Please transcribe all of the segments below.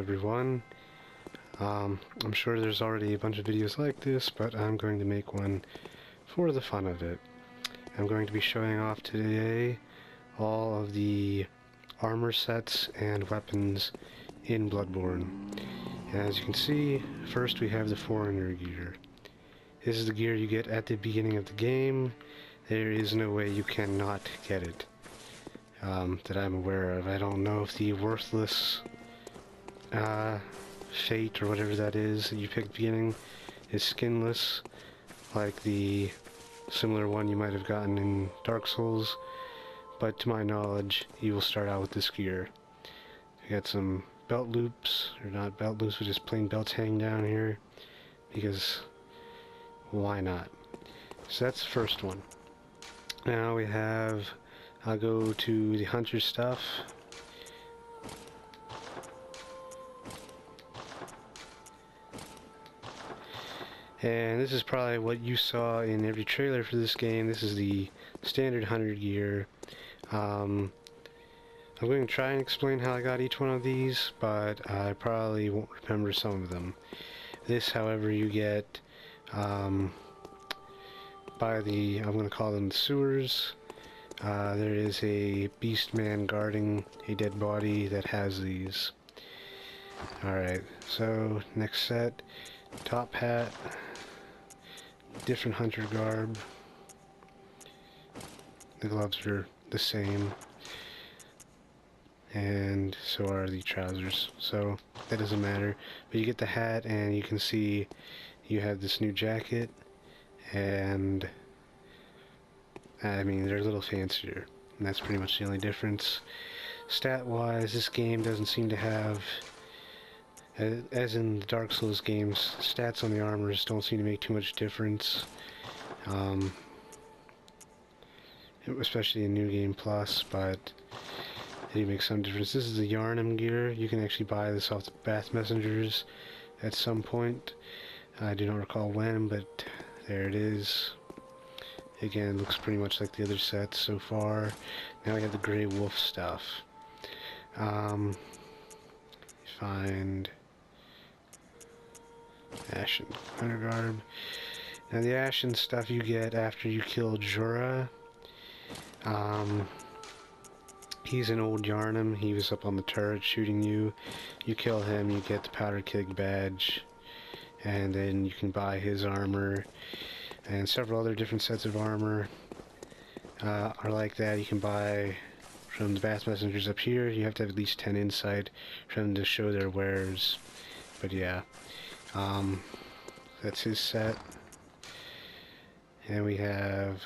everyone. I'm sure there's already a bunch of videos like this, but I'm going to make one for the fun of it. I'm going to be showing off today all of the armor sets and weapons in Bloodborne. As you can see, first we have the Foreigner gear. This is the gear you get at the beginning of the game. There is no way you cannot get it. That I'm aware of. I don't know if the worthless fate or whatever that is that you pick at the beginning is skinless, like the similar one you might have gotten in Dark Souls, but to my knowledge you will start out with this gear. You got some belt loops, or not belt loops, but just plain belts hanging down here, because why not? So that's the first one. Now we have, I'll go to the hunter stuff. And this is probably what you saw in every trailer for this game. This is the standard hunter gear. I'm going to try and explain how I got each one of these, but I probably won't remember some of them. This, however, you get by the, I'm going to call them the sewers. There is a beast man guarding a dead body that has these. Alright, so next set, top hat, different hunter garb. The gloves are the same, and so are the trousers, so that doesn't matter. But you get the hat, and you can see you have this new jacket, and I mean, they're a little fancier, and that's pretty much the only difference. Stat-wise, this game doesn't seem to have, as in the Dark Souls games, stats on the armors don't seem to make too much difference. Especially in New Game Plus, but they do make some difference. This is the Yarnum gear. You can actually buy this off the Bath Messengers at some point. I do not recall when, but there it is. Again, it looks pretty much like the other sets so far. Now we have the Grey Wolf stuff. Find Ashen Hunter Garb. Now the Ashen stuff you get after you kill Jura. He's an old Yarnum. He was up on the turret shooting you. You kill him, you get the Powder Keg badge, and then you can buy his armor. And several other different sets of armor are like that. You can buy from the Bath Messengers up here. You have to have at least 10 insight for them to show their wares. But yeah, that's his set. And we have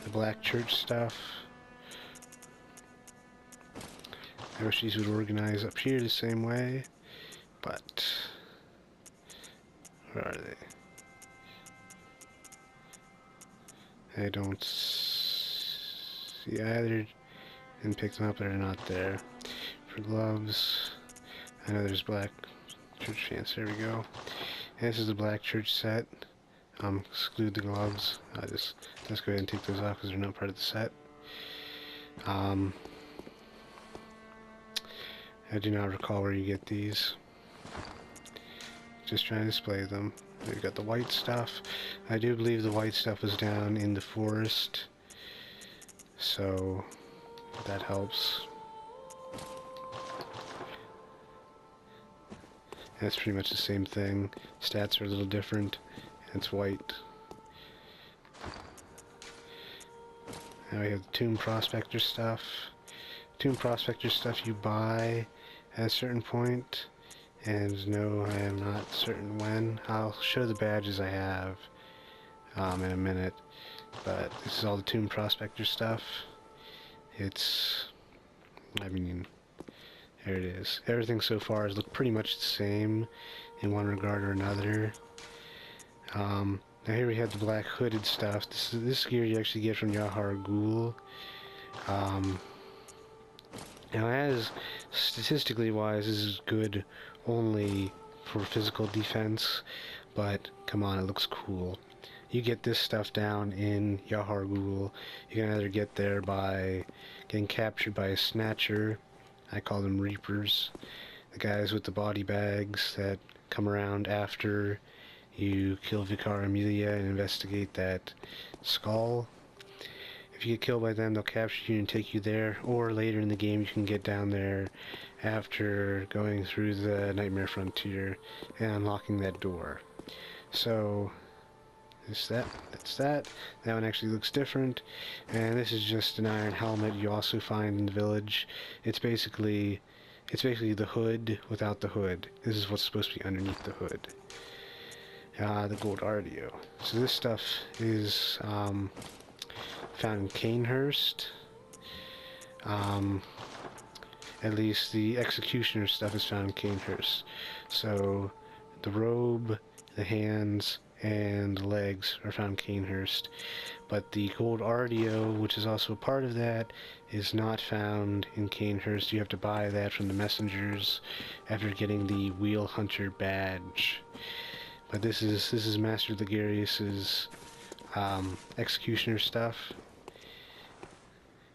the Black Church stuff. I wish these would organize up here the same way, but where are they? I don't see either, and pick them up, but they're not there. For gloves, I know there's Black Church fans. There we go. And this is the Black Church set. Exclude the gloves. Let's go ahead and take those off because they're not part of the set. I do not recall where you get these. Just trying to display them. We've got the white stuff. I do believe the white stuff was down in the forest, so that helps. And it's pretty much the same thing. Stats are a little different, and it's white. Now we have the Tomb Prospector stuff. Tomb Prospector stuff you buy at a certain point. And no, I am not certain when. I'll show the badges I have in a minute. But this is all the Tomb Prospector stuff. It's, I mean, there it is. Everything so far has looked pretty much the same in one regard or another. Now here we have the black hooded stuff. This gear you actually get from Yahar Ghul. Now, as statistically wise, this is good only for physical defense, but come on, it looks cool. You get this stuff down in Yahar Ghul. You can either get there by getting captured by a snatcher. I call them reapers. the guys with the body bags that come around after you kill Vicar Amelia and investigate that skull. If you get killed by them, they'll capture you and take you there, or later in the game you can get down there after going through the Nightmare Frontier and unlocking that door. So, that's that. That one actually looks different, and this is just an iron helmet you also find in the village. It's basically the hood without the hood. This is what's supposed to be underneath the hood. The gold RDO. So this stuff is found in Canehurst. At least the executioner stuff is found in Canehurst. So the robe, the hands, and the legs are found in Canehurst. But the gold RDO, which is also a part of that, is not found in Canehurst. You have to buy that from the messengers after getting the Wheel Hunter badge. But this is Master Ligarius's executioner stuff.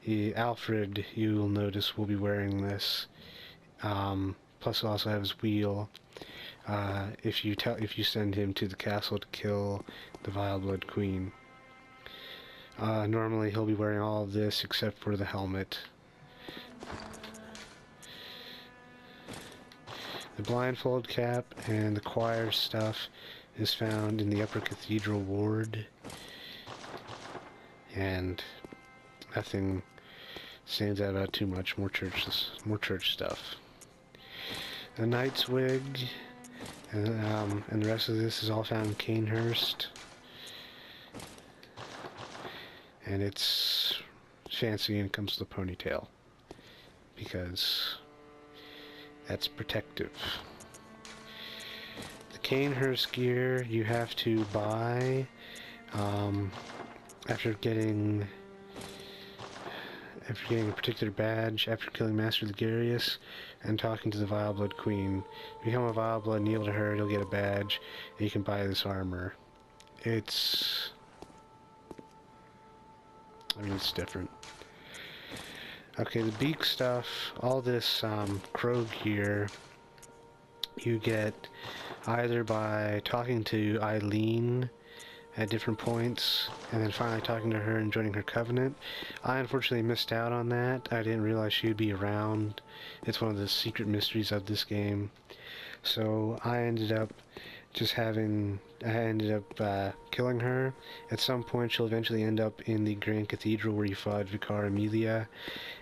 Alfred, you will notice, will be wearing this. Plus, he'll also have his wheel. If you send him to the castle to kill the Vile Blood Queen. Normally, he'll be wearing all of this except for the helmet. The blindfold cap and the choir stuff is found in the Upper Cathedral Ward, and nothing stands out about too much. More church stuff. The Knight's wig and the rest of this is all found in Canehurst, and it's fancy and comes with a ponytail because that's protective. The Canehurst gear you have to buy after getting a particular badge, after killing Master Ligarius and talking to the Vile Blood Queen. If you become a Vile Blood, kneel to her, you'll get a badge, and you can buy this armor. It's different. Okay, the beak stuff, all this crow gear, you get either by talking to Eileen at different points, and then finally talking to her and joining her covenant. I unfortunately missed out on that. I didn't realize she would be around. It's one of the secret mysteries of this game. So I ended up killing her. At some point she'll eventually end up in the Grand Cathedral where you fought Vicar Amelia,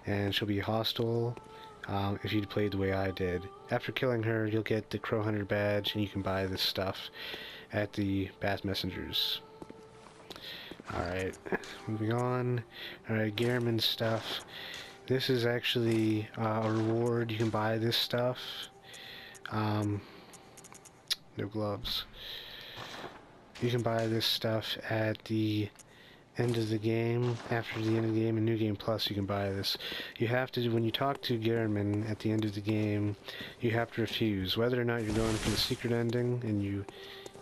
and she'll be hostile if you played the way I did. After killing her, you'll get the Crow Hunter badge, and you can buy this stuff at the Bath Messengers. Alright, moving on. Alright, Gehrman's stuff. This is actually a reward. You can buy this stuff. No gloves. You can buy this stuff at the end of the game. After the end of the game, in New Game Plus, you can buy this. You have to, when you talk to Gehrman at the end of the game, you have to refuse. Whether or not you're going for the secret ending and you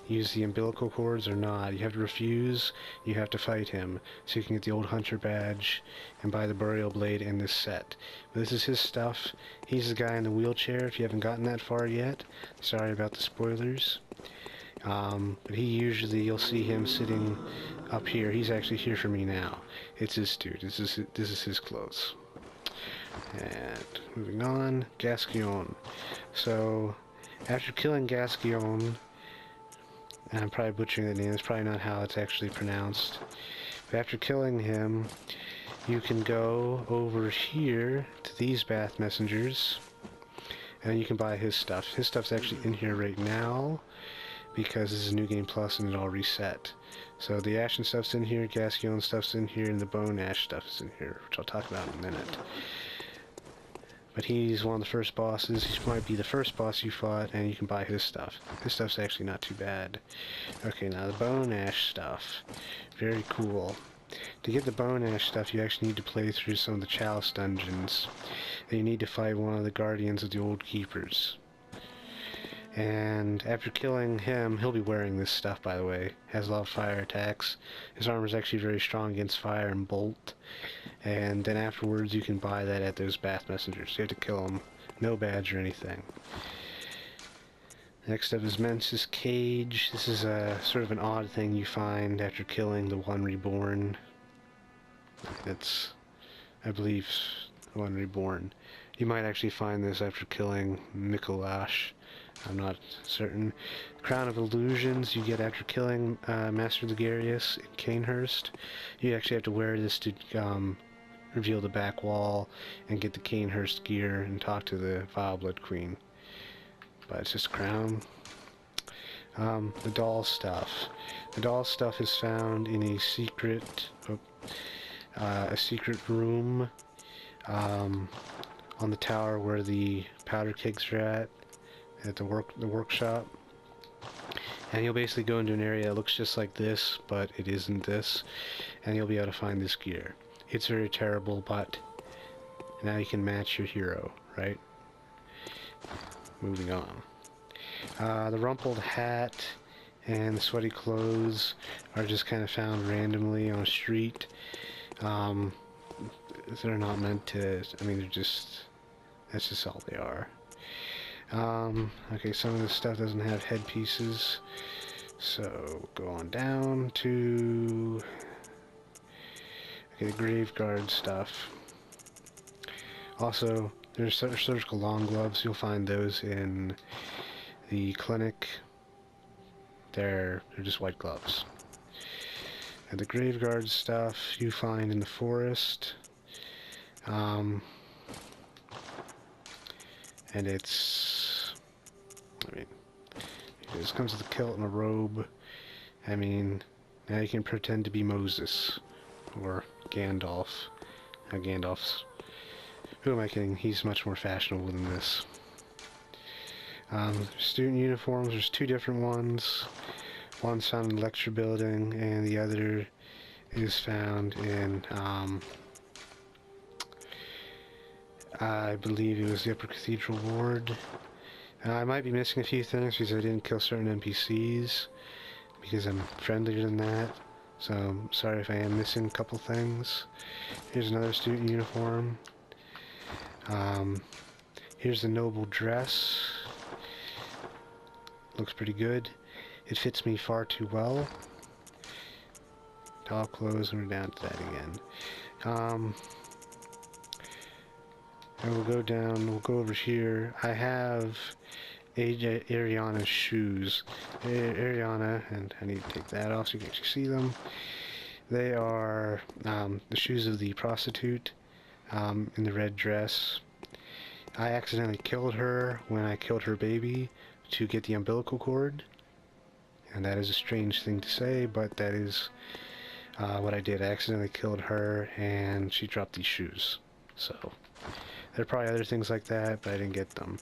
use the umbilical cords or not, you have to refuse. You have to fight him so you can get the old hunter badge and buy the burial blade and this set. But this is his stuff. He's the guy in the wheelchair if you haven't gotten that far yet. Sorry about the spoilers. But you'll see him sitting up here. He's actually here for me now. It's this dude. This is his clothes. And moving on, Gascoigne. So after killing Gascoigne, and I'm probably butchering that name, that's probably not how it's actually pronounced. But after killing him, you can go over here to these Bath Messengers, and you can buy his stuff. His stuff's actually in here right now, because this is New Game Plus and it all reset. So the Ashen stuff's in here, Gascoigne stuff's in here, and the Bone Ash stuff is in here, which I'll talk about in a minute. But he's one of the first bosses. He might be the first boss you fought, and you can buy his stuff. His stuff's actually not too bad. Okay, now the Bone Ash stuff. Very cool. To get the Bone Ash stuff, you actually need to play through some of the Chalice dungeons. And you need to fight one of the Guardians of the Old Keepers. And after killing him, he'll be wearing this stuff, by the way. Has a lot of fire attacks. His armor is actually very strong against fire and bolt. And then afterwards, you can buy that at those Bath Messengers. You have to kill him No badge or anything. Next up is Mensis Cage. This is a sort of an odd thing you find after killing the one reborn. It's, I believe, the one reborn. You might actually find this after killing Mikolash. I'm not certain. Crown of Illusions you get after killing Master Ligarius in Canehurst. You actually have to wear this to reveal the back wall and get the Canehurst gear and talk to the Vileblood Queen. But it's just a crown. The doll stuff. The doll stuff is found in a secret room on the tower where the powder kegs are at the workshop. And you'll basically go into an area that looks just like this, but it isn't this, and you'll be able to find this gear. It's very terrible, but now you can match your hero, right? Moving on. The rumpled hat and the sweaty clothes are just kind of found randomly on a street. They're not meant to, I mean, that's just all they are. Okay, some of this stuff doesn't have headpieces, so go on down to the grave guard stuff. Also, there's surgical long gloves. You'll find those in the clinic. They're just white gloves. And the grave guard stuff you find in the forest. And it's, I mean, this comes with a kilt and a robe. I mean, now you can pretend to be Moses or Gandalf. Gandalf's, who am I kidding? He's much more fashionable than this. Student uniforms, there's two different ones. One's found in the lecture building, and the other is found in, I believe it was the Upper Cathedral Ward. I might be missing a few things because I didn't kill certain NPCs, because I'm friendlier than that. So I'm sorry if I am missing a couple things. Here's another student uniform. Here's the noble dress. Looks pretty good. It fits me far too well. Doll clothes, and we're down to that again. And we'll go down, we'll go over here. I have Ariana's shoes. Ariana, and I need to take that off so you can actually see them. They are the shoes of the prostitute in the red dress. I accidentally killed her when I killed her baby to get the umbilical cord. And that is a strange thing to say, but that is what I did. I accidentally killed her and she dropped these shoes. So there are probably other things like that, but I didn't get them.